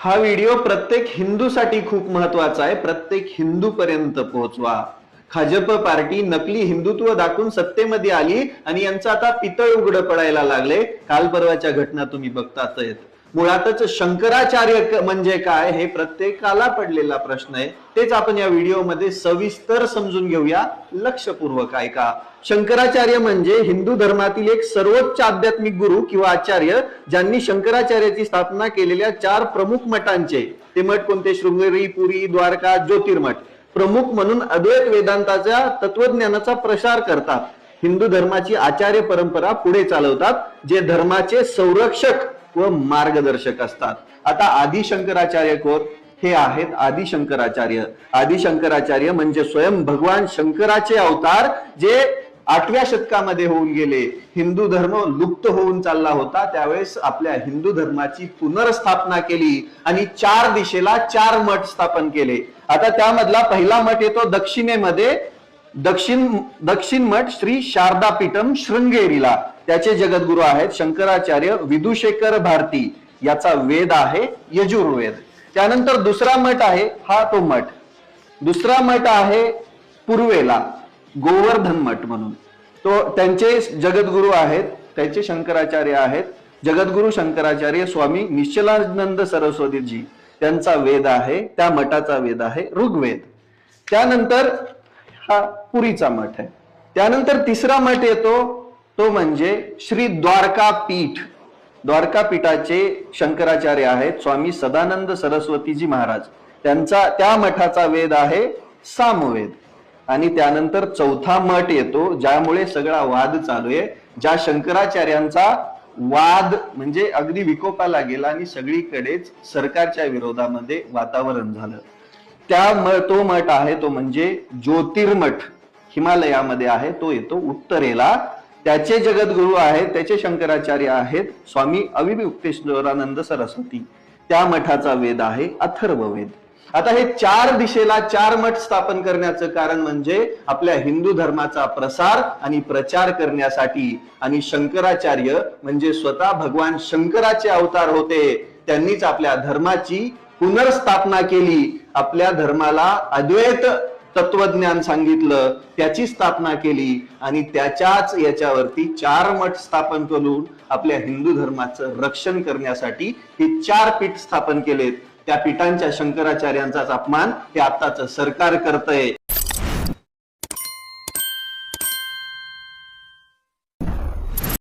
हा व्हिडिओ प्रत्येक हिंदूसाठी खूप महत्वाचा आहे. प्रत्येक हिंदू पर्यंत पोहोचवा. भाजप पार्टी नकली हिंदुत्व दाखवून सत्तेमध्ये आली आणि यांचं आता पितळ उघडं पडायला लागले. काल परवाच्या घटना तुम्ही बघताच. मुळातच शंकराचार्य म्हणजे काय हे प्रत्येकाला पडलेला प्रश्न आहे. तेच आपण या व्हिडिओमध्ये सविस्तर समजून घेऊया. लक्षपूर्वक ऐका. शंकराचार्य म्हणजे हिंदू धर्मातील एक सर्वोच्च आध्यात्मिक गुरु किंवा आचार्य, ज्यांनी शंकराचार्याची स्थापना केलेल्या 4 प्रमुख मठांचे, ते मठ कोणते? शृंगेरी, पुरी, द्वारका, ज्योतिर्मठ, प्रमुख म्हणून अद्वैत वेदांताच्या तत्वज्ञानाचा प्रसार करतात. हिंदू धर्माची आचार्य परंपरा पुढे चालवतात, जे धर्माचे संरक्षक व मार्गदर्शक असतात. आता आदि शंकराचार्य कोण? हे आहेत आदि शंकराचार्य. आदि शंकराचार्य म्हणजे स्वयं भगवान शंकराचे अवतार, जे 8व्या शतकामध्ये होऊन गेले. हिंदू धर्म लुप्त होऊन चालला होता, त्यावेळेस आपल्या हिंदू धर्माची पुनर्स्थापना केली आणि 4 दिशेला 4 मठ स्थापन केले. आता त्यामधला पहिला मठ येतो दक्षिणेमध्ये, दक्षिण मठ श्री शारदा पीठम शृंगेरीला. त्याचे जगद्गुरु आहेत शंकराचार्य विदुशेखर भारती. याचा वेद आहे यजुर्वेद. त्यानंतर दुसरा मठ आहे, हा तो मठ. दुसरा मठ आहे पूर्वेला, गोवर्धन मठ म्हणून. तो त्यांचे जगद्गुरु आहेत, त्यांचे शंकराचार्य आहेत जगद्गुरु शंकराचार्य स्वामी निश्चलानंद सरस्वतीजी. त्यांचा वेद आहे, त्या मठाचा वेद आहे ऋग्वेद. त्यानंतर हा पुरीचा मठ आहे. त्यानंतर तिसरा मठ येतो, तो म्हणजे श्री द्वारका पीठ. द्वारका पीठाचे शंकराचार्य आहेत स्वामी सदानंद सरस्वतीजी महाराज. त्या मठाचा वेद आहे सामवेद. आणि त्यानंतर चौथा मठ येतो, ज्यामुळे सगळा वाद चालू आहे, ज्या शंकराचार्यांचा वाद म्हणजे अगदी विकोपाला गेला आणि सगळीकडेच सरकारच्या विरोधामध्ये वातावरण झालं. तो मठ आहे, तो म्हणजे ज्योतिर्मठ, हिमालयामध्ये आहे. तो येतो उत्तरेला. त्याचे जगद्गुरु आहेत, त्याचे शंकराचार्य आहेत स्वामी अविमुक्तेश्वरानंद सरस्वती. त्या मठाचा वेद आहे अथर्ववेद. आता हे 4 दिशेला 4 मठ स्थापन करण्याचं कारण म्हणजे आपल्या हिंदू धर्माचा प्रसार आणि प्रचार करण्यासाठी. आणि शंकराचार्य म्हणजे स्वतः भगवान शंकराचे अवतार होते. त्यांनीच आपल्या धर्माची पुनर्स्थापना केली. आपल्या धर्माला अद्वैत तत्वज्ञान सांगितलं, त्याची स्थापना केली आणि त्याच्याच याच्यावरती 4 मठ स्थापन करून आपल्या हिंदू धर्माचं रक्षण करण्यासाठी हे 4 पीठ स्थापन केलेत. त्या पीठांच्या शंकराचार्यांचाच अपमान हे आताच सरकार करतंय.